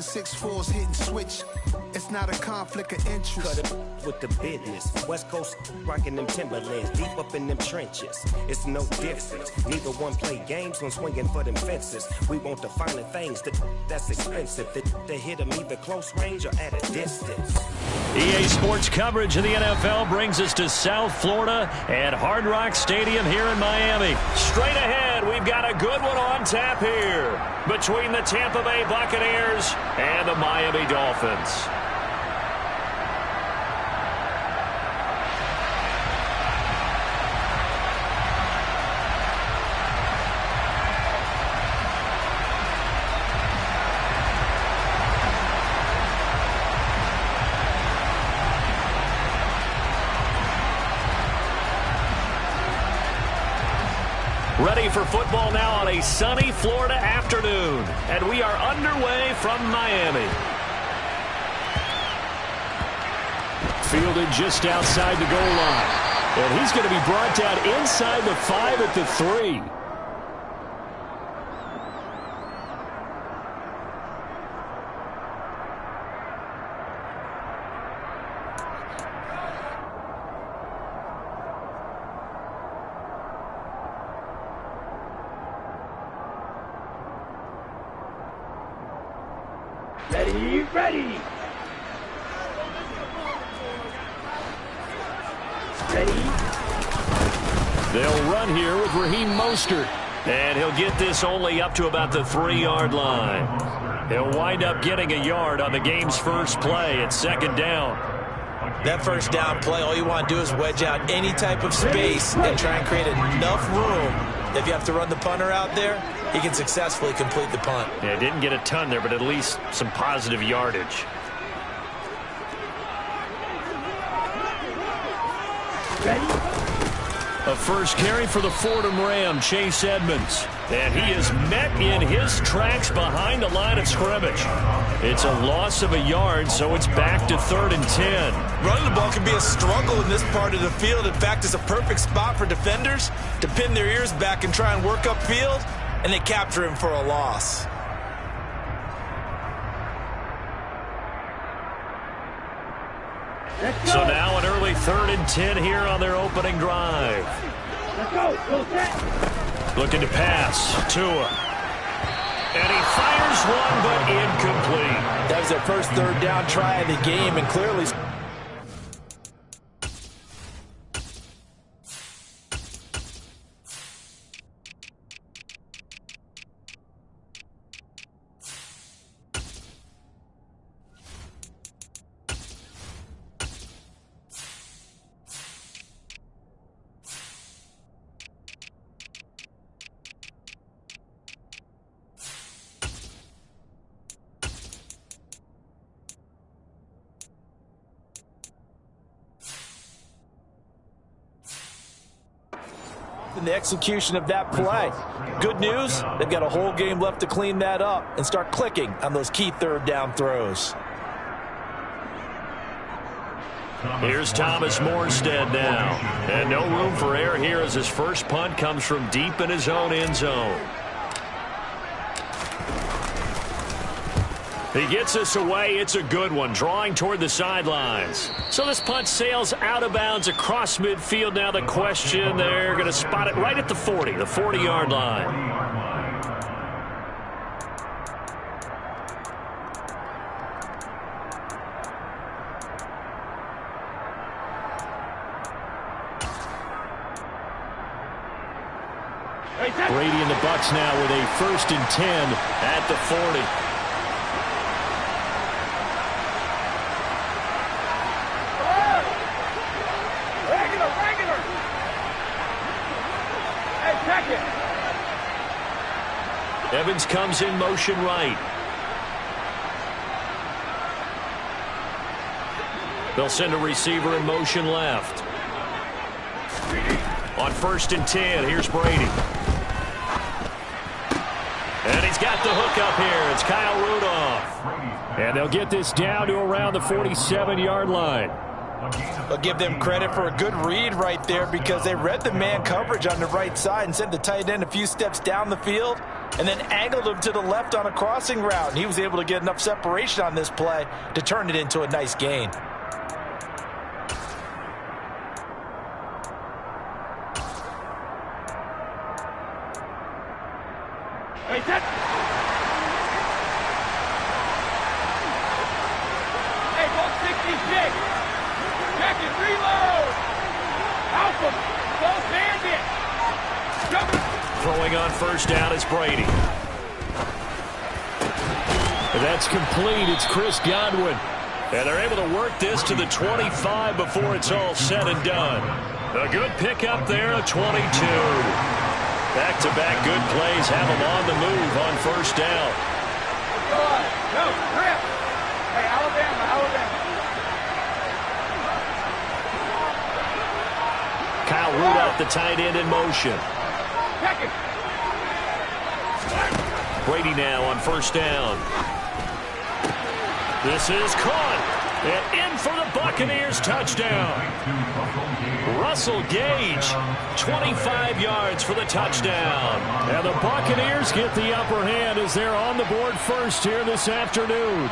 6'4's hitting switch. It's not a conflict of interest. Cut it with the business. West Coast rocking them Timberlands, deep up in them trenches. It's no difference. Neither one play games when swinging for them fences. We want the finer things that's expensive. They hit them either close range or at a distance. EA Sports coverage of the NFL brings us to South Florida at Hard Rock Stadium here in Miami. Straight ahead, we've got a good one on tap here between the Tampa Bay Buccaneers and the Miami Dolphins. Ready for football now on a sunny Florida afternoon. And we are underway from Miami. Fielded just outside the goal line. And he's going to be brought down inside the 5 at the 3. Ready. They'll run here with Raheem Mostert. And he'll get this only up to about the 3-yard line. He'll wind up getting a yard on the game's first play at second down. That first down play, all you want to do is wedge out any type of space and try and create enough room. If you have to run the punter out there, he can successfully complete the punt. Yeah, didn't get a ton there, but at least some positive yardage. A first carry for the Fordham Ram, Chase Edmonds. And he is met in his tracks behind the line of scrimmage. It's a loss of a yard, so it's back to 3rd and 10. Running the ball can be a struggle in this part of the field. In fact, it's a perfect spot for defenders to pin their ears back and try and work upfield, and they capture him for a loss. So now an early 3rd and 10 here on their opening drive. Let's go. Looking to pass. Tua. And he fires one, but incomplete. That was their first 3rd down try of the game, and clearly... in the execution of that play. Good news, they've got a whole game left to clean that up and start clicking on those key 3rd down throws. Here's Thomas Morstead now. And no room for error here as his first punt comes from deep in his own end zone. He gets us away. It's a good one, drawing toward the sidelines. So this punt sails out of bounds across midfield. Now the question, they're going to spot it right at the 40, the 40-yard line. Brady and the Bucs now with a 1st and 10 at the 40. Evans comes in motion right. They'll send a receiver in motion left. On 1st and 10, here's Brady. And he's got the hook up here. It's Kyle Rudolph. And they'll get this down to around the 47-yard line. I'll give them credit for a good read right there because they read the man coverage on the right side and sent the tight end a few steps down the field and then angled him to the left on a crossing route. And he was able to get enough separation on this play to turn it into a nice gain. Hey, set. Hey, 166. Check it, reload. Alpha, close bandit. Throwing on first down is Brady. That's complete. It's Chris Godwin. And they're able to work this to the 25 before it's all said and done. A good pickup there, a 22. Back-to-back good plays have them on the move on first down. Go, grip. Hey, Alabama. Kyle Rudolph, the tight end, in motion. Check it. Brady now on first down. This is caught. And in for the Buccaneers touchdown. Russell Gage, 25 yards for the touchdown. And the Buccaneers get the upper hand as they're on the board first here this afternoon.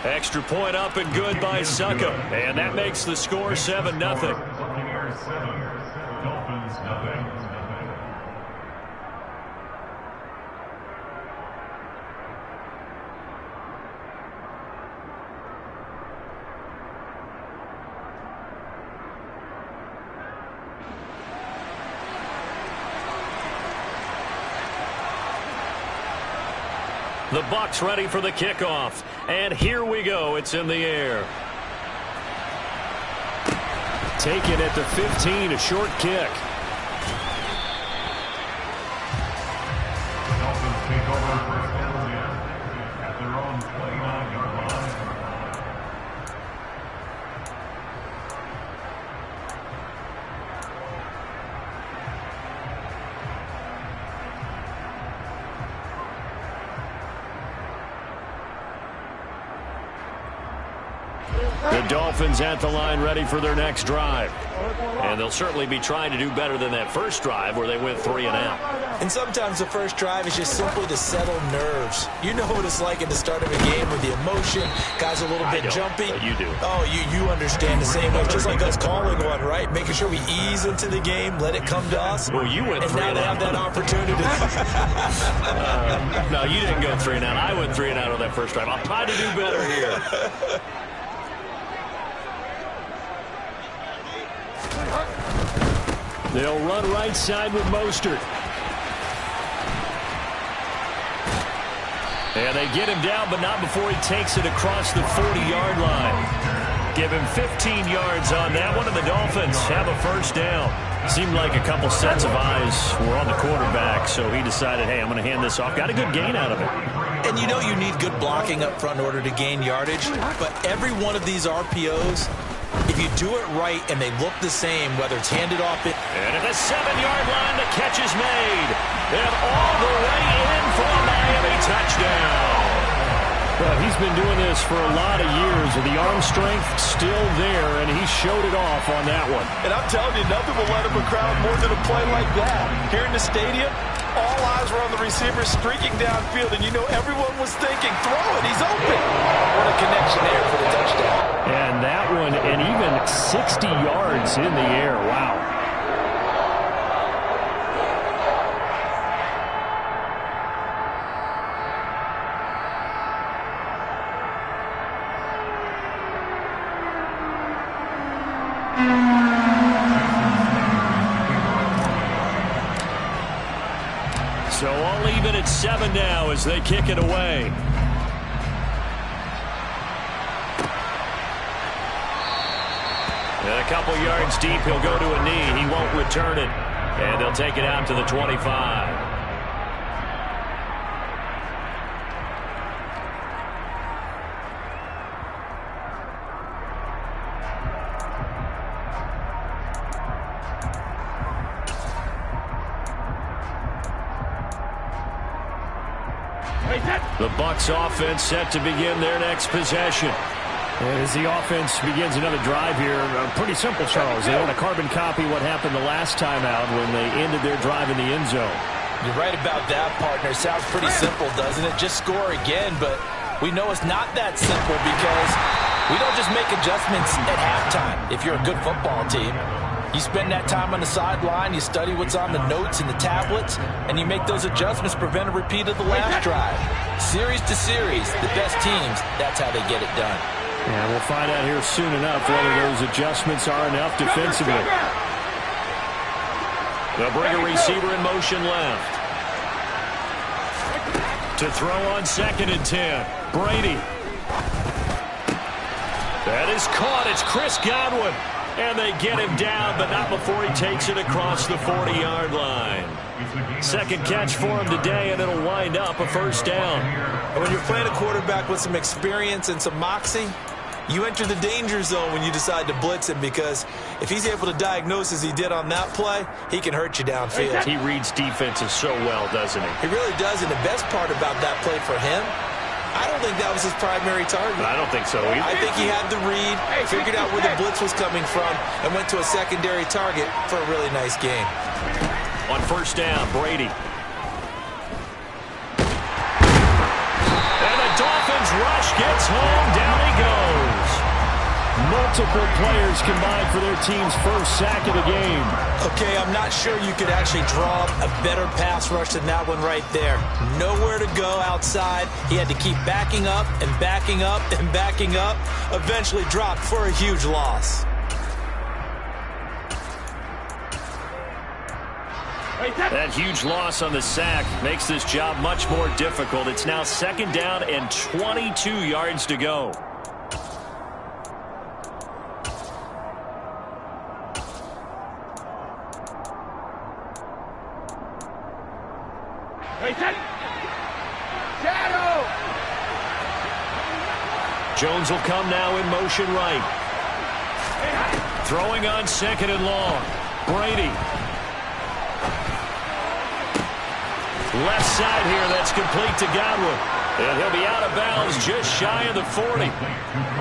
Extra point up and good by Suckup. And that makes the score 7-0. Buccaneers 7, Dolphins nothing. The Bucs ready for the kickoff. And here we go. It's in the air. Taken at the 15, a short kick. The Dolphins take over first down at their own 29-yard line. The Dolphins at the line ready for their next drive. And they'll certainly be trying to do better than that first drive where they went 3 and out. And sometimes the first drive is just simply to settle nerves. You know what it's like at the start of a game with the emotion. Guys are a little bit jumpy. But you do. Oh, you understand the same way. Just like us calling one, right? Making sure we ease into the game, let it come to us. Well, you went 3 and and now they out. have that opportunity. No, you didn't go 3 and out. I went 3 and out on that first drive. I'll try to do better here. They'll run right side with Mostert. And they get him down, but not before he takes it across the 40-yard line. Give him 15 yards on that one, and the Dolphins have a first down. Seemed like a couple sets of eyes were on the quarterback, so he decided, hey, I'm going to hand this off. Got a good gain out of it. And you know you need good blocking up front in order to gain yardage, but every one of these RPOs, if you do it right and they look the same, whether it's handed off it. And at the 7-yard line, the catch is made. And all the way in for a Miami touchdown. Well, he's been doing this for a lot of years, with the arm strength still there, and he showed it off on that one. And I'm telling you, nothing will let him a crowd more than a play like that. Here in the stadium, all eyes were on the receiver streaking downfield, and you know everyone was thinking, throw it, he's open. What a connection there for the touchdown. And that one, and even 60 yards in the air. Wow. So all even at 7 now as they kick it away. And a couple yards deep, he'll go to a knee. He won't return it. And they'll take it out to the 25. The Bucs offense set to begin their next possession. And as the offense begins another drive here, pretty simple, Charles. They want to carbon copy what happened the last time out when they ended their drive in the end zone. You're right about that, partner. Sounds pretty simple, doesn't it? Just score again, but we know it's not that simple because we don't just make adjustments at halftime. If you're a good football team, you spend that time on the sideline, you study what's on the notes and the tablets, and you make those adjustments, prevent a repeat of the last drive. Series to series, the best teams, that's how they get it done. And we'll find out here soon enough whether those adjustments are enough defensively. They'll bring a receiver in motion left. To throw on 2nd and 10. Brady. That is caught. It's Chris Godwin. And they get him down, but not before he takes it across the 40-yard line. Second catch for him today, and it'll wind up a first down. And when you're playing a quarterback with some experience and some moxie, you enter the danger zone when you decide to blitz him, because if he's able to diagnose as he did on that play, he can hurt you downfield. He reads defenses so well, doesn't he? He really does, and the best part about that play for him, I don't think that was his primary target. I don't think so either. I think he had the read, figured out where the blitz was coming from, and went to a secondary target for a really nice game. On first down, Brady. And the Dolphins rush gets home. Down he goes. Multiple players combined for their team's first sack of the game. Okay, I'm not sure you could actually draw a better pass rush than that one right there. Nowhere to go outside. He had to keep backing up and backing up and backing up. Eventually dropped for a huge loss. That huge loss on the sack makes this job much more difficult. It's now 2nd down and 22 yards to go. Jones will come now in motion right. Throwing on 2nd and long. Brady. Left side here, that's complete to Godwin. And he'll be out of bounds just shy of the 40.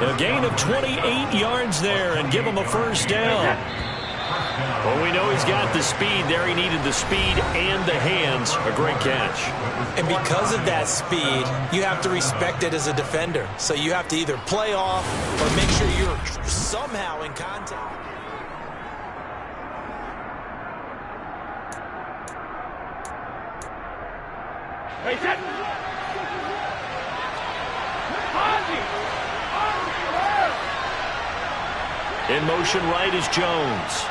A gain of 28 yards there and give him a first down. Well, we know he's got the speed there. He needed the speed and the hands. A great catch. And because of that speed, you have to respect it as a defender. So you have to either play off or make sure you're somehow in contact. In motion right is Jones.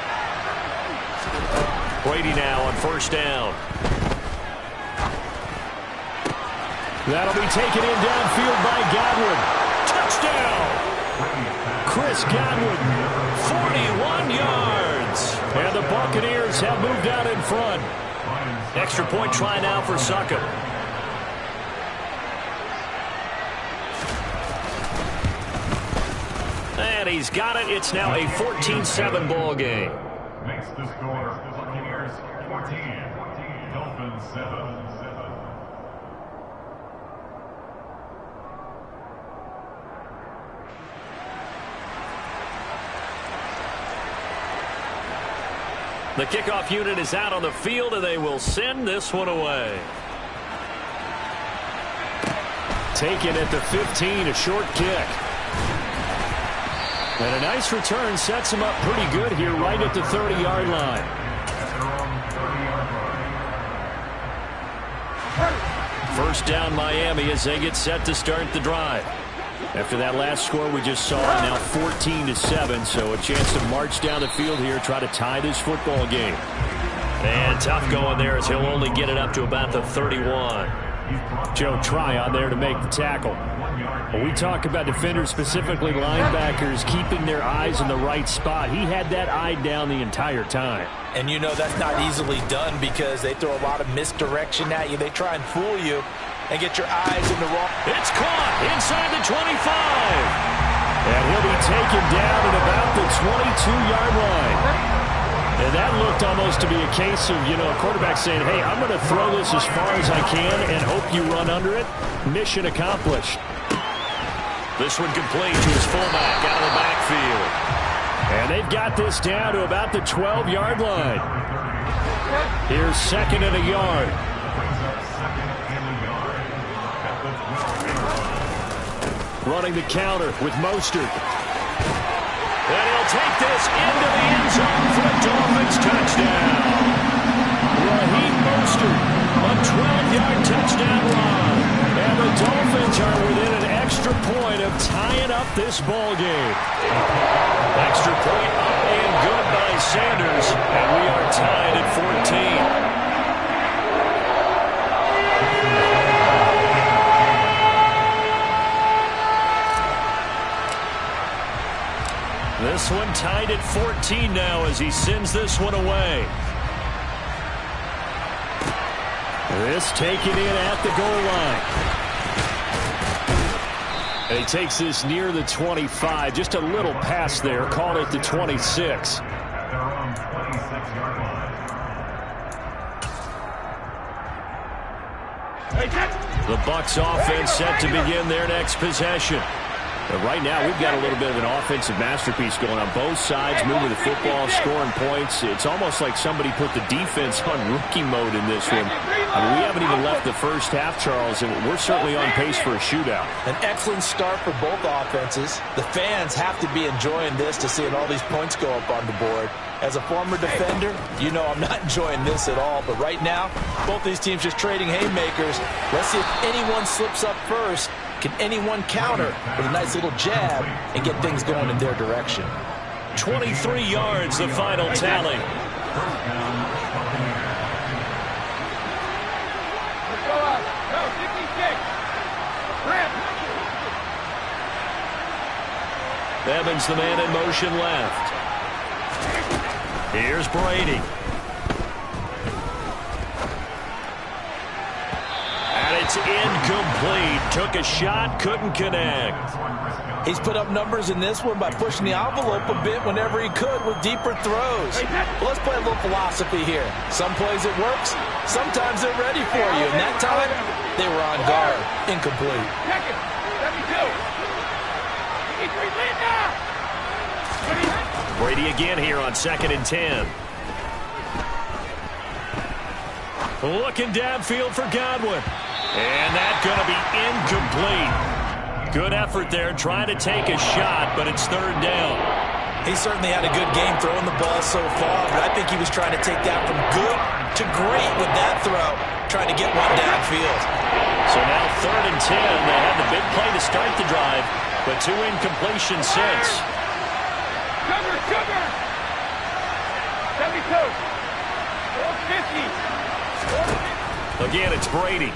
Brady now on first down. That'll be taken in downfield by Godwin. Touchdown! Chris Godwin, 41 yards. And the Buccaneers have moved out in front. Extra point try now for Suckup. And he's got it. It's now a 14-7 ball game. Makes the score Buccaneers 14, Dolphins 7. The kickoff unit is out on the field, and they will send this one away. Taken at the 15, a short kick. And a nice return sets him up pretty good here right at the 30-yard line. First down Miami as they get set to start the drive. After that last score we just saw, now 14-7, so a chance to march down the field here, try to tie this football game. And tough going there as he'll only get it up to about the 31. Joe Tryon there to make the tackle. When we talk about defenders, specifically linebackers, keeping their eyes in the right spot, he had that eye down the entire time. And you know that's not easily done because they throw a lot of misdirection at you. They try and fool you and get your eyes in the wrong. It's caught inside the 25. And he'll be taken down at about the 22-yard line. And that looked almost to be a case of, you know, a quarterback saying, hey, I'm going to throw this as far as I can and hope you run under it. Mission accomplished. This one complete to his fullback out of the backfield. And they've got this down to about the 12-yard line. Here's second and a yard. Running the counter with Mostert. And he'll take this into the end zone for a Dolphins touchdown. Raheem Mostert, a 12-yard touchdown run. And the Dolphins are within an extra point of tying up this ball game. Extra point up and good by Sanders. And we are tied at 14. This one tied at 14 now as he sends this one away. This taken in at the goal line. And he takes this near the 25. Just a little pass there. Called it the 26. At their own 26-yard line. The Bucs offense set to begin their next possession. But right now, we've got a little bit of an offensive masterpiece going on both sides, moving the football, scoring points. It's almost like somebody put the defense on rookie mode in this one. I mean, we haven't even left the first half, Charles, and we're certainly on pace for a shootout. An excellent start for both offenses. The fans have to be enjoying this to seeing all these points go up on the board. As a former defender, you know I'm not enjoying this at all. But right now, both these teams just trading haymakers. Let's see if anyone slips up first. Can anyone counter with a nice little jab and get things going in their direction? 23 yards, the final tally. Evans, the man in motion left. Here's Brady. And it's incomplete. Took a shot, couldn't connect. He's put up numbers in this one by pushing the envelope a bit whenever he could with deeper throws. Well, let's play a little philosophy here. Some plays it works, sometimes they're ready for you. And that time, they were on guard. Incomplete. Brady again here on 2nd and 10. Looking downfield for Godwin. And that's going to be incomplete. Good effort there, trying to take a shot, but it's 3rd down. He certainly had a good game throwing the ball so far, but I think he was trying to take that from good to great with that throw, trying to get one downfield. So now 3rd and 10. They had the big play to start the drive, but 2 incompletions since. Sugar! 72. 450. Again, it's Brady.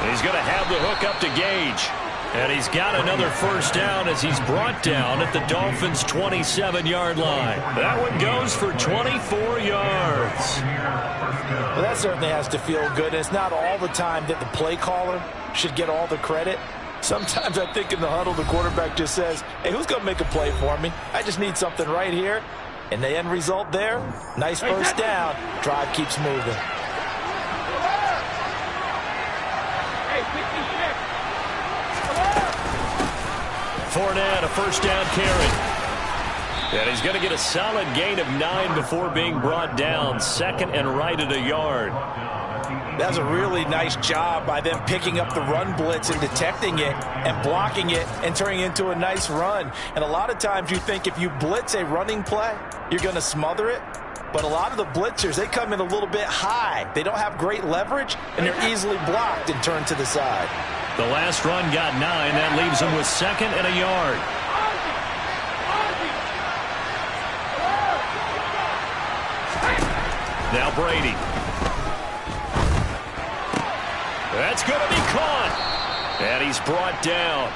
He's going to have the hook up to Gage. And he's got another 1st down as he's brought down at the Dolphins' 27-yard line. That one goes for 24 yards. Well, that certainly has to feel good. It's not all the time that the play caller should get all the credit. Sometimes I think in the huddle, the quarterback just says, hey, who's going to make a play for me? I just need something right here. And the end result there, nice 1st down. Drive keeps moving. Fournette, a 1st down carry. And he's going to get a solid gain of 9 before being brought down. 2nd and right at a yard. That's a really nice job by them picking up the run blitz and detecting it and blocking it and turning it into a nice run. And a lot of times you think if you blitz a running play, you're going to smother it. But a lot of the blitzers, they come in a little bit high. They don't have great leverage, and they're easily blocked and turned to the side. The last run got 9. That leaves him with 2nd and a yard. Now Brady. That's going to be caught. And he's brought down.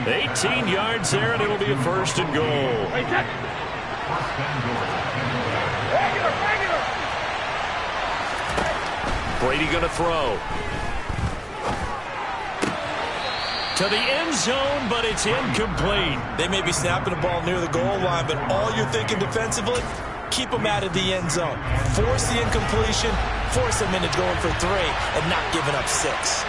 18 yards there, and it'll be a 1st and goal. Brady going to throw. To the end zone, but it's incomplete. They may be snapping the ball near the goal line, but all you're thinking defensively, keep them out of the end zone. Force the incompletion, force them into going for 3 and not giving up 6.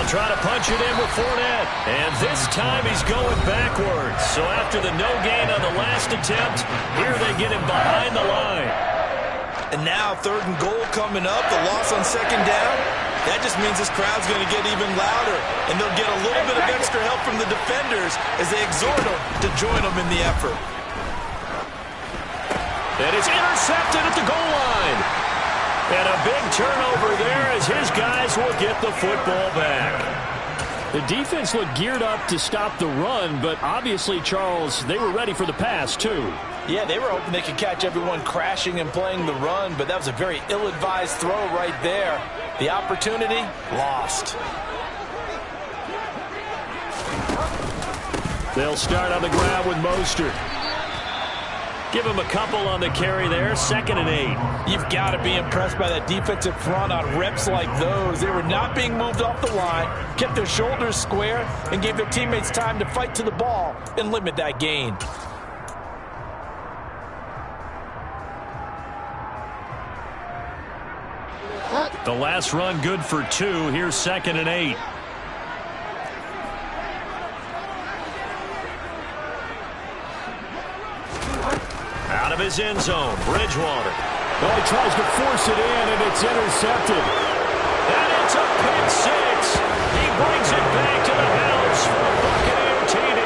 They'll try to punch it in with Fournette. And this time he's going backwards. So after the no gain on the last attempt, here they get him behind the line. And now 3rd and goal coming up. The loss on 2nd down. That just means this crowd's going to get even louder. And they'll get a little bit of extra help from the defenders as they exhort them to join them in the effort. And it's intercepted at the goal line. And a big turnover there as his guys will get the football back. The defense looked geared up to stop the run, but obviously, Charles, they were ready for the pass, too. Yeah, they were hoping they could catch everyone crashing and playing the run, but that was a very ill-advised throw right there. The opportunity, lost. They'll start on the ground with Mostert. Give him a couple on the carry there, 2nd and 8. You've got to be impressed by that defensive front on reps like those. They were not being moved off the line, kept their shoulders square, and gave their teammates time to fight to the ball and limit that gain. The last run good for 2. Here's 2nd and 8. Out of his end zone, Bridgewater. Well, he tries to force it in, and it's intercepted. And it's a pick 6. He brings it back to the house for a Buccaneer TD.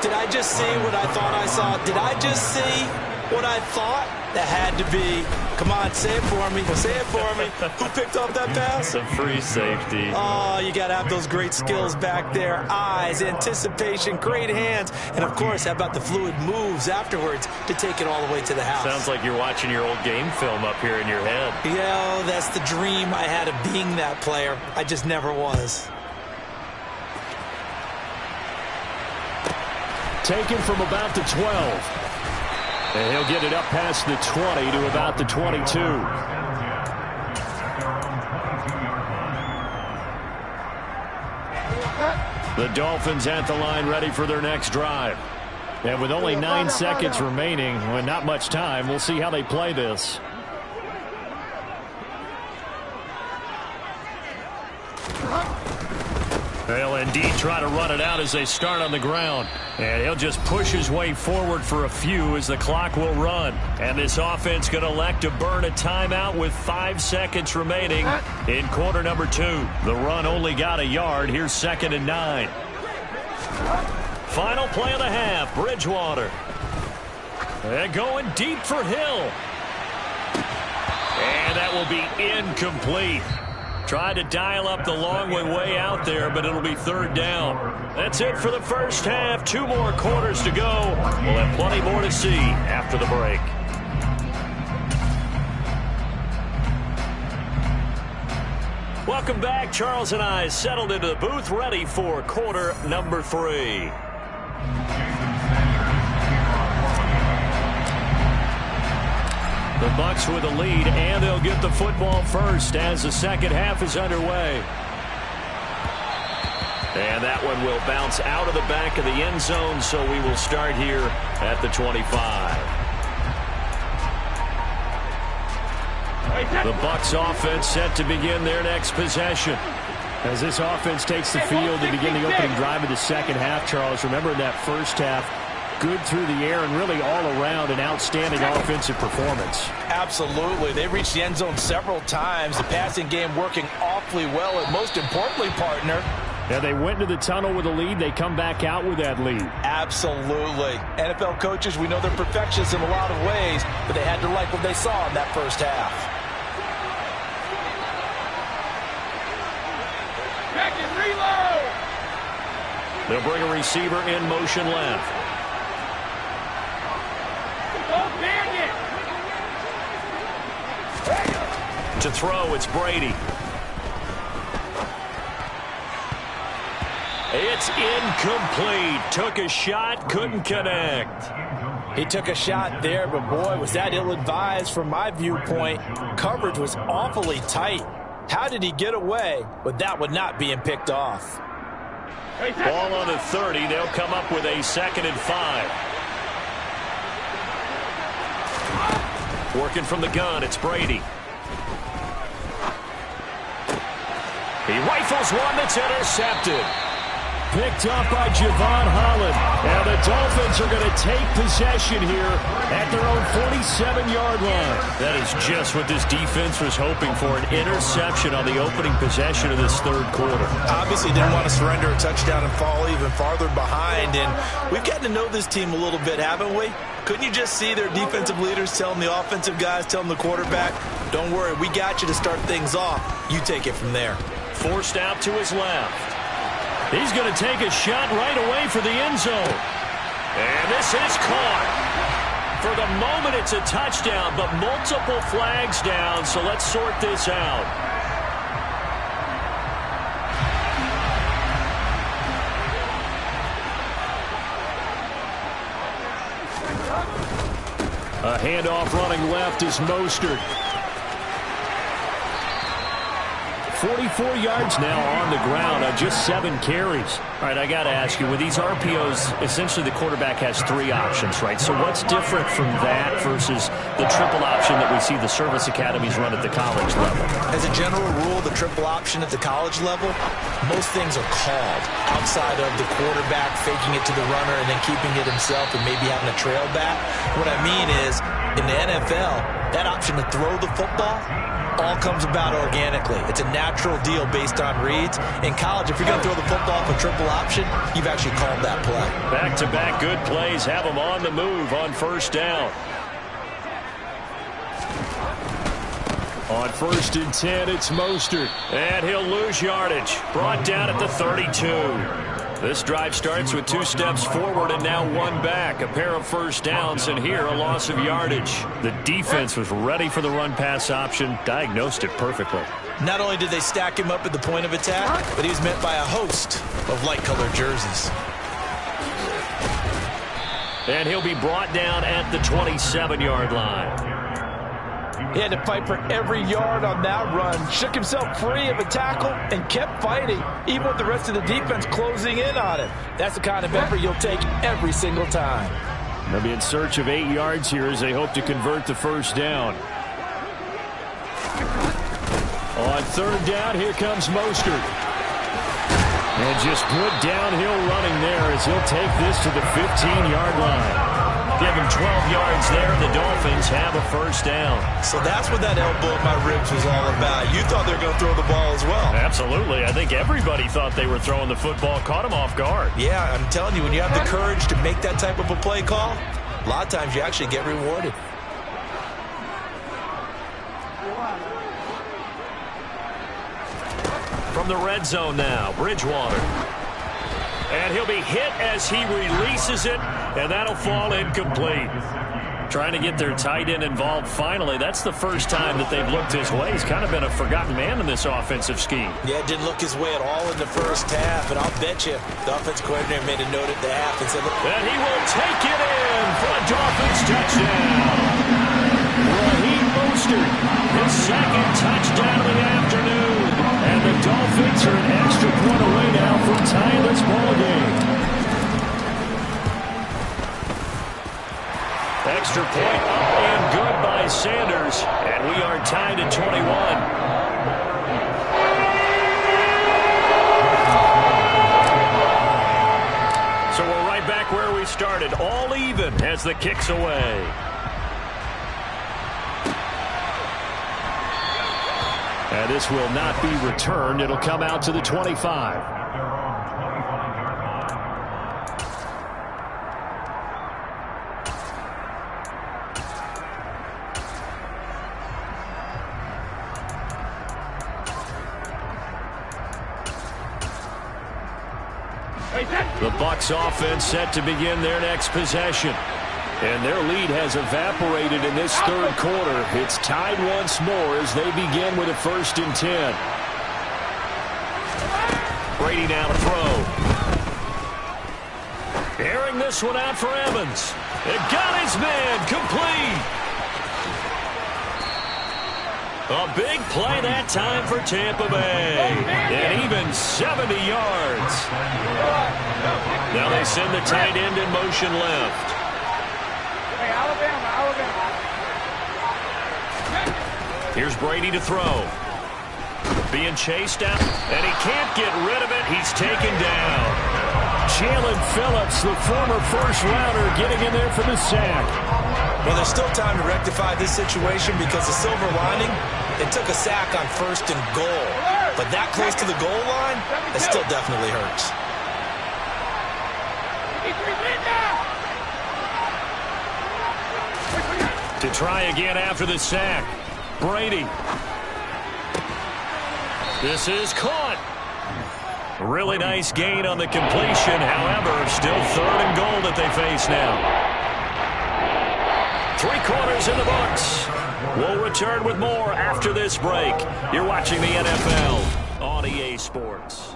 Did I just see what I thought I saw? Did I just see what I thought? That had to be. Come on, say it for me. Say it for me. Who picked up that pass? A free safety. Oh, you got to have those great skills back there. Eyes, anticipation, great hands. And, of course, how about the fluid moves afterwards to take it all the way to the house? Sounds like you're watching your old game film up here in your head. Yeah, that's the dream I had of being that player. I just never was. Taken from about the 12. And he'll get it up past the 20 to about the 22. The Dolphins at the line ready for their next drive. And with only 9 seconds remaining, well, not much time, we'll see how they play this. They'll indeed try to run it out as they start on the ground. And he'll just push his way forward for a few as the clock will run. And this offense going to elect to burn a timeout with 5 seconds remaining in quarter number 2. The run only got a yard. Here's 2nd and 9. Final play of the half, Bridgewater. And going deep for Hill. And that will be incomplete. Tried to dial up the long way out there, but it'll be 3rd down. That's it for the first half. 2 more quarters to go. We'll have plenty more to see after the break. Welcome back. Charles and I settled into the booth, ready for quarter number 3. The Bucs with a lead, and they'll get the football first as the second half is underway. And that one will bounce out of the back of the end zone, so we will start here at the 25. The Bucs offense set to begin their next possession. As this offense takes the field to begin the opening drive of the second half, Charles, remember in that first half, good through the air and really all around an outstanding offensive performance. Absolutely. They reached the end zone several times. The passing game working awfully well, and most importantly, partner, yeah, they went to the tunnel with a lead. They come back out with that lead. Absolutely. NFL coaches, we know they're perfectionists in a lot of ways, but they had to like what they saw in that first half. Back and reload. They'll bring a receiver in motion left. To throw, it's Brady. It's incomplete. Took a shot, couldn't connect. He took a shot there, but boy, was that ill-advised from my viewpoint. Coverage was awfully tight. How did he get away with that one not being picked off? Ball on the 30. They'll come up with a 2nd and 5. Working from the gun, it's Brady. He rifles one that's intercepted. Picked up by Javon Holland. And the Dolphins are going to take possession here at their own 47-yard line. That is just what this defense was hoping for, an interception on the opening possession of this third quarter. Obviously didn't want to surrender a touchdown and fall even farther behind. And we've gotten to know this team a little bit, haven't we? Couldn't you just see their defensive leaders telling the offensive guys, telling the quarterback, don't worry, we got you to start things off. You take it from there. Forced out to his left. He's going to take a shot right away for the end zone. And this is caught. For the moment, it's a touchdown, but multiple flags down, so let's sort this out. A handoff running left is Mostert. 44 yards now on the ground on just 7 carries. All right, I got to ask you, with these RPOs, essentially the quarterback has 3 options, right? So what's different from that versus the triple option that we see the service academies run at the college level? As a general rule, the triple option at the college level, most things are called outside of the quarterback faking it to the runner and then keeping it himself and maybe having a trail back. What I mean is, in the NFL, that option to throw the football all comes about organically. It's a natural deal based on reads. In college, if you're going to throw the football for triple option, you've actually called that play. Back-to-back good plays have them on the move on first down. On 1st and 10, it's Mostert. And he'll lose yardage. Brought down at the 32. This drive starts with 2 steps forward and now 1 back. A pair of first downs, and here a loss of yardage. The defense was ready for the run-pass option, diagnosed it perfectly. Not only did they stack him up at the point of attack, but he was met by a host of light-colored jerseys. And he'll be brought down at the 27-yard line. He had to fight for every yard on that run, shook himself free of a tackle, and kept fighting, even with the rest of the defense closing in on him. That's the kind of effort you'll take every single time. They'll be in search of 8 yards here as they hope to convert the first down. On 3rd down, here comes Mostert. And just good downhill running there as he'll take this to the 15-yard line. Give him 12 yards there, and the Dolphins have a first down. So that's what that elbow in my ribs was all about. You thought they were going to throw the ball as well. Absolutely. I think everybody thought they were throwing the football, caught him off guard. Yeah, I'm telling you, when you have the courage to make that type of a play call, a lot of times you actually get rewarded. From the red zone now, Bridgewater. And he'll be hit as he releases it, and that'll fall incomplete. Trying to get their tight end involved finally. That's the first time that they've looked his way. He's kind of been a forgotten man in this offensive scheme. Yeah, it didn't look his way at all in the first half, and I'll bet you the offensive coordinator made a note at the half and said, look. And he will take it in for a Dolphins touchdown. Raheem Mostert, his 2nd touchdown of the afternoon. And the Dolphins are an extra point away now from tying this ball game. Extra point up and good by Sanders. And we are tied at 21. So we're right back where we started. All even as the kick's away. And this will not be returned. It'll come out to the 25. The Bucs offense set to begin their next possession. And their lead has evaporated in this third quarter. It's tied once more as they begin with a 1st and 10. Brady now to throw. Airing this one out for Evans. It got his man complete. A big play that time for Tampa Bay. And even 70 yards. Now they send the tight end in motion left. Here's Brady to throw. Being chased out, and he can't get rid of it. He's taken down. Jalen Phillips, the former first-rounder, getting in there for the sack. Well, there's still time to rectify this situation because the silver lining, they took a sack on 1st and goal. But that close to the goal line, it still definitely hurts. To try again after the sack. Brady. This is caught. Really nice gain on the completion. However, still 3rd and goal that they face now. 3 quarters in the books. We'll return with more after this break. You're watching the NFL on EA Sports.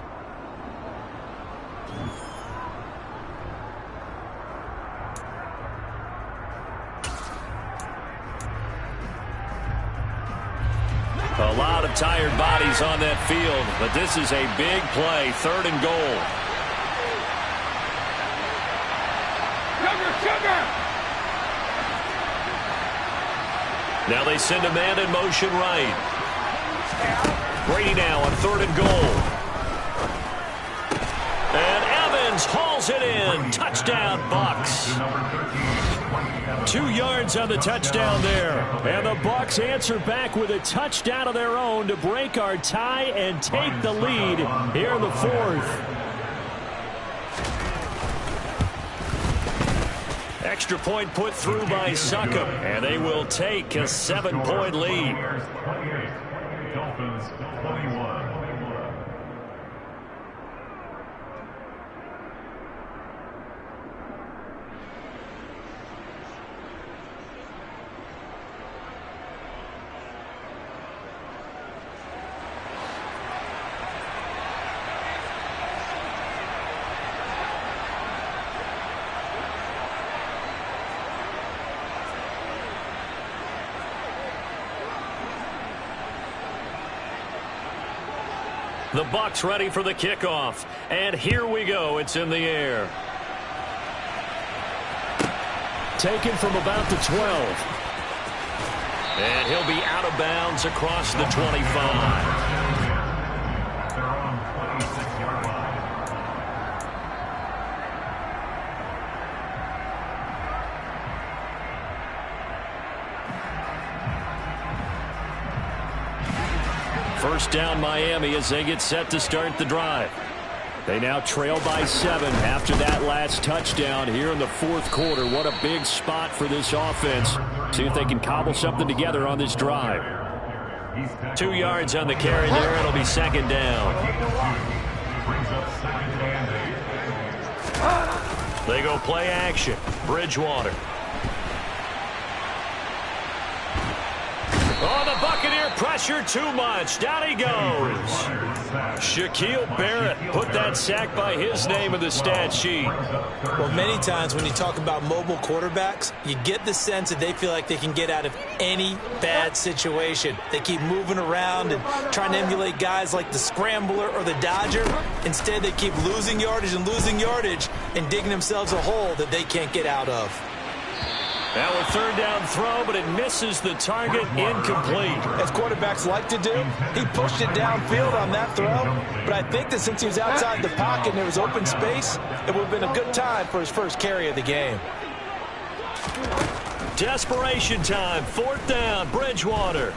A lot of tired bodies on that field, but this is a big play, 3rd and goal. Sugar! Now they send a man in motion right. Brady now on 3rd and goal. And Evans hauls it in. Touchdown, Bucs. 2 yards on the touchdown there. And the Bucs answer back with a touchdown of their own to break our tie and take the lead here in the 4th. Extra point put through by Succop, and they will take a 7-point lead. Dolphins 21. The Bucs ready for the kickoff. And here we go. It's in the air. Taken from about the 12. And he'll be out of bounds across the 25. They're on 26-yard line. First down Miami as they get set to start the drive. They now trail by 7 after that last touchdown here in the 4th quarter. What a big spot for this offense. See if they can cobble something together on this drive. 2 yards on the carry there. It'll be 2nd down. Brings up 2nd and 8. They go play action. Bridgewater. Oh, the Buccaneer pressure too much. Down he goes. Shaquille Barrett put that sack by his name in the stat sheet. Well, many times when you talk about mobile quarterbacks, you get the sense that they feel like they can get out of any bad situation. They keep moving around and trying to emulate guys like the Scrambler or the Dodger. Instead, they keep losing yardage and digging themselves a hole that they can't get out of. Now a 3rd down throw, but it misses the target, incomplete. As quarterbacks like to do, he pushed it downfield on that throw, but I think that since he was outside the pocket and there was open space, it would have been a good time for his first carry of the game. Desperation time, 4th down, Bridgewater.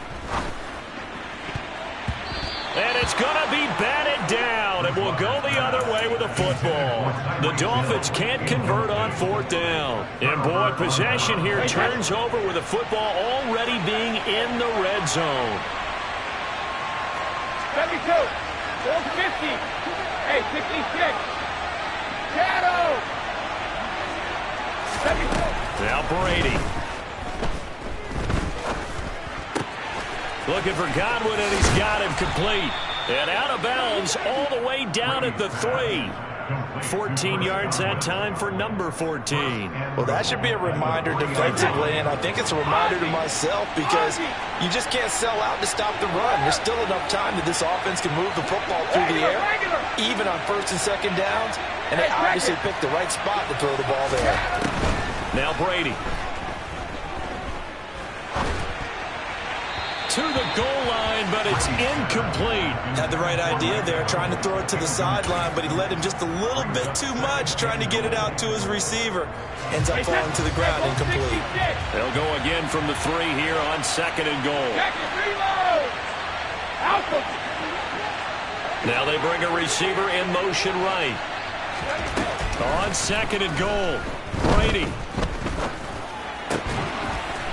And it's going to be batted down, and we'll go the other way with the football. The Dolphins can't convert on 4th down. And, boy, possession here turns over with the football already being in the red zone. 72, 450, hey, 66, Shadow, 72. Now Brady. Looking for Godwin, and he's got him complete. And out of bounds all the way down at the 3. 14 yards that time for number 14. Well, that should be a reminder defensively, and I think it's a reminder to myself because you just can't sell out to stop the run. There's still enough time that this offense can move the football through the air, even on 1st and 2nd downs, and they obviously picked the right spot to throw the ball there. Now Brady. To the goal line line, but it's incomplete. Had the right idea there, trying to throw it to the sideline, but he led him just a little bit too much, trying to get it out to his receiver. Ends up falling to the ground, incomplete. They'll go again from the 3 here on 2nd and goal. Now they bring a receiver in motion right. On 2nd and goal, Brady.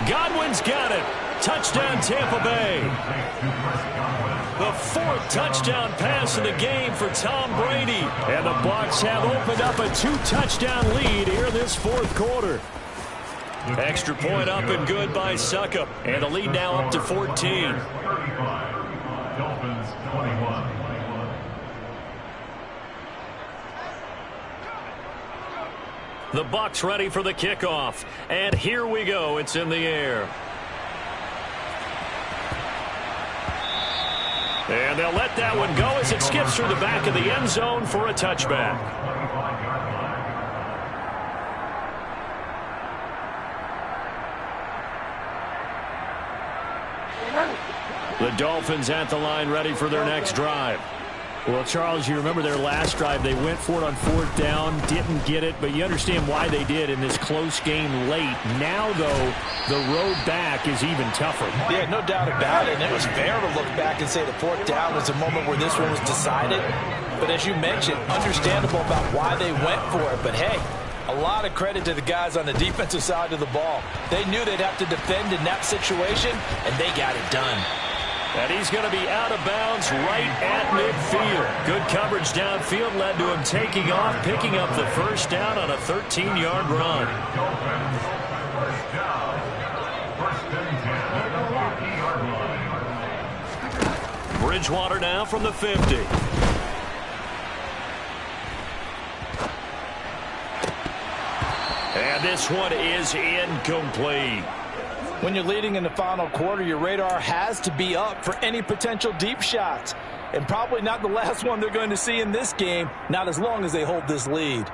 Godwin's got it. Touchdown, Tampa Bay. The 4th touchdown pass of the game for Tom Brady. And the Bucs have opened up a 2-touchdown lead here in this 4th quarter. Extra point up and good by Suckup. And the lead now up to 14. Dolphins 21. The Bucs ready for the kickoff. And here we go. It's in the air. And they'll let that one go as it skips through the back of the end zone for a touchback. The Dolphins at the line ready for their next drive. Well, Charles, you remember their last drive. They went for it on 4th down, didn't get it, but you understand why they did in this close game late. Now, though, the road back is even tougher. Yeah, no doubt about it. And it was fair to look back and say the 4th down was a moment where this one was decided. But as you mentioned, understandable about why they went for it. But, hey, a lot of credit to the guys on the defensive side of the ball. They knew they'd have to defend in that situation, and they got it done. And he's going to be out of bounds right at midfield. Good coverage downfield led to him taking off, picking up the 1st down on a 13-yard run. First down. 1st and 10 at the 40-yard line. Bridgewater now from the 50. And this one is incomplete. When you're leading in the final quarter, your radar has to be up for any potential deep shots. And probably not the last one they're going to see in this game, not as long as they hold this lead.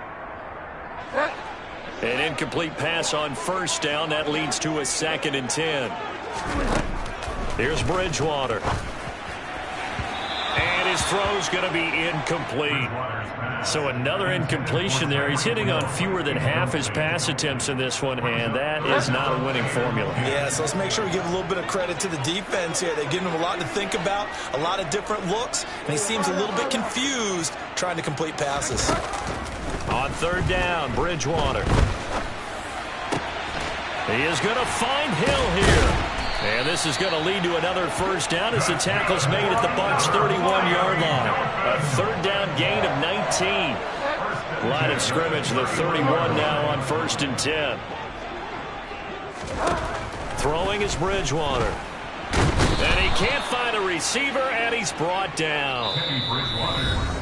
An incomplete pass on 1st down. That leads to a 2nd and 10. Here's Bridgewater. And his throw's going to be incomplete. So another incompletion there. He's hitting on fewer than half his pass attempts in this one, and that is not a winning formula. Yeah, so let's make sure we give a little bit of credit to the defense here. They've given him a lot to think about, a lot of different looks, and he seems a little bit confused trying to complete passes. On 3rd down, Bridgewater. He is going to find Hill here. And this is going to lead to another 1st down as the tackle's made at the Bucs' 31-yard line. A 3rd down gain of 19. Line of scrimmage, the 31 now on 1st and 10. Throwing is Bridgewater. And he can't find a receiver, and he's brought down.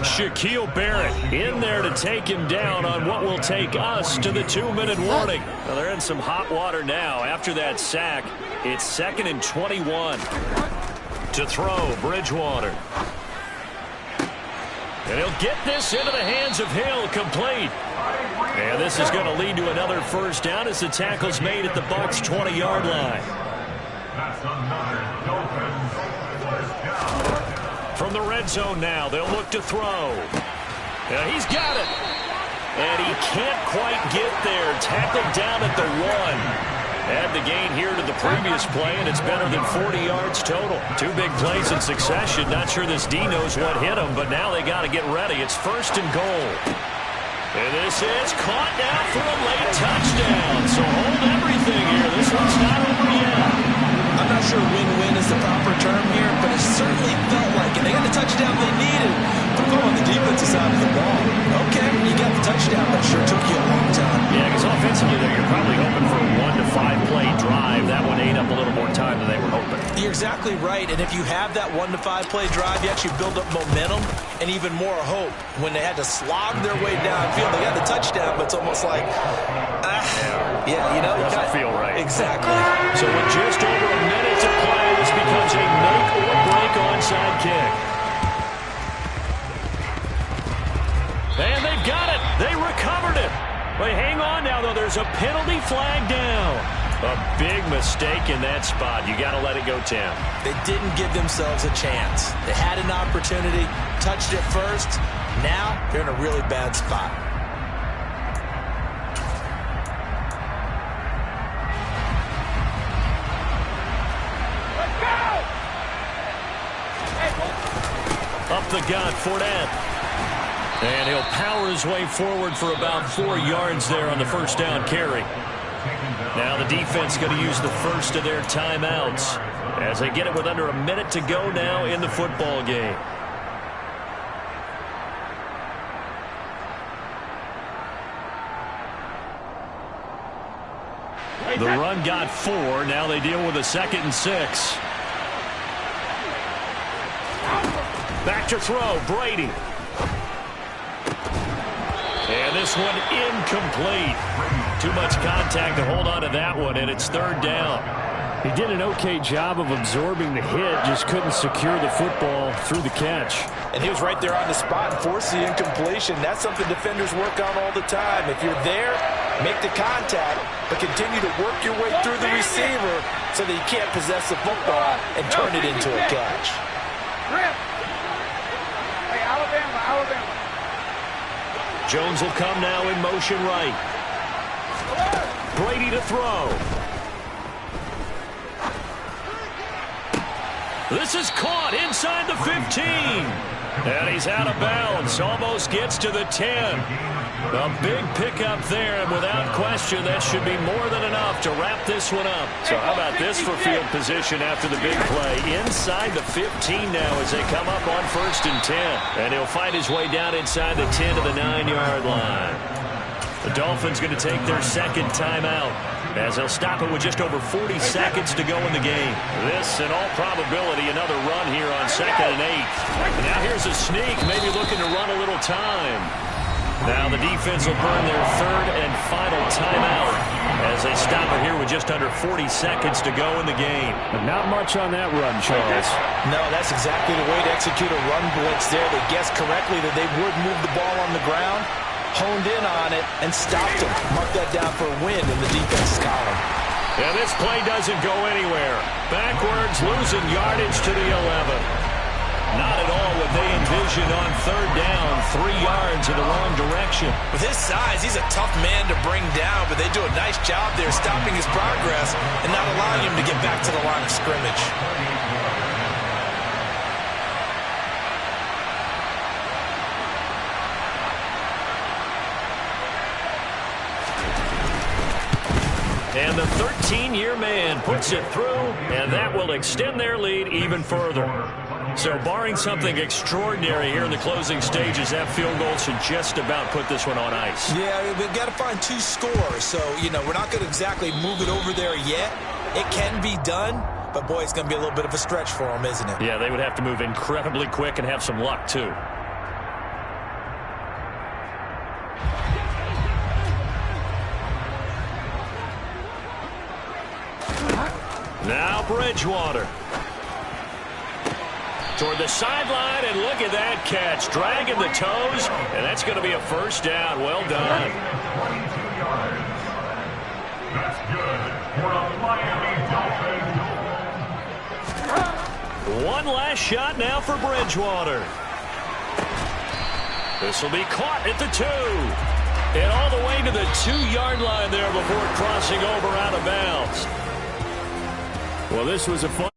Shaquille Barrett in there to take him down on what will take us to the 2-minute warning. Well, they're in some hot water now. After that sack, it's 2nd and 21. To throw, Bridgewater. And he'll get this into the hands of Hill, complete. And this is going to lead to another 1st down as the tackle's made at the Bucs' 20-yard line. That's another Dolphins first down. From the red zone now, they'll look to throw. He's got it. And he can't quite get there. Tackled down at the 1. Add the gain here to the previous play, and it's better than 40 yards total. 2 big plays in succession. Not sure this D knows what hit him, but now they got to get ready. It's 1st and goal. And this is caught now for a late touchdown. So hold everything here. This one's not over yet. I'm not sure win-win is the proper term here, but it certainly felt like it. They got the touchdown they needed to go on the defensive side of the ball. Okay, you got the touchdown, but it sure took you a long time. Yeah, because offensively there, you're probably hoping for a 1 to 5 play drive. That one ate up a little more time than they were hoping. You're exactly right, and if you have that 1 to 5 play drive, you actually build up momentum and even more hope. When they had to slog their way downfield, they got the touchdown, but it's almost like, yeah, you know, it doesn't feel right. Exactly. So with just over a minute to play, this becomes a make or break onside kick. And they've got it. They recovered it. They hang on now, though. There's a penalty flag down. A big mistake in that spot. You got to let it go, Tim. They didn't give themselves a chance. They had an opportunity, touched it first. Now they're in a really bad spot. Up the gut, Fournette. And he'll power his way forward for about 4 yards there on the first down carry. Now the defense going to use the first of their timeouts as they get it with under a minute to go now in the football game. The run got 4. Now they deal with a 2nd and 6. Back to throw, Brady. And this one incomplete. Too much contact to hold on to that one, and it's 3rd down. He did an okay job of absorbing the hit, just couldn't secure the football through the catch. And he was right there on the spot and forced the incompletion. That's something defenders work on all the time. If you're there, make the contact, but continue to work your way through the receiver so that you can't possess the football and turn it into a catch. Hey, Alabama. Jones will come now in motion right. Brady to throw. This is caught inside the 15. And he's out of bounds. Almost gets to the 10. A big pickup there, and without question, that should be more than enough to wrap this one up. So how about this for field position after the big play? Inside the 15 now as they come up on 1st and 10. And he'll fight his way down inside the 10 to the 9-yard line. The Dolphins going to take their 2nd timeout as they'll stop it with just over 40 seconds to go in the game. This, in all probability, another run here on 2nd and 8. And now here's a sneak, maybe looking to run a little time. Now the defense will burn their 3rd and final timeout as they stop it here with just under 40 seconds to go in the game. But not much on that run, Charles. No, that's exactly the way to execute a run blitz there. They guessed correctly that they would move the ball on the ground, honed in on it, and stopped them. Mark that down for a win in the defense column. And this play doesn't go anywhere. Backwards, losing yardage to the 11. Not at all what they envisioned on 3rd down, 3 yards in the wrong direction. With his size, he's a tough man to bring down, but they do a nice job there stopping his progress and not allowing him to get back to the line of scrimmage. And the 13-year man puts it through, and that will extend their lead even further. So barring something extraordinary here in the closing stages, that field goal should just about put this one on ice. Yeah, we've got to find 2 scores. So, we're not going to exactly move it over there yet. It can be done, but, boy, it's going to be a little bit of a stretch for them, isn't it? Yeah, they would have to move incredibly quick and have some luck, too. Now Bridgewater. Toward the sideline, and look at that catch. Dragging the toes, and that's going to be a 1st down. Well done. 22 yards. That's good for a Miami Dolphins. One last shot now for Bridgewater. This will be caught at the 2. And all the way to the 2-yard line there before crossing over out of bounds. Well, this was a fun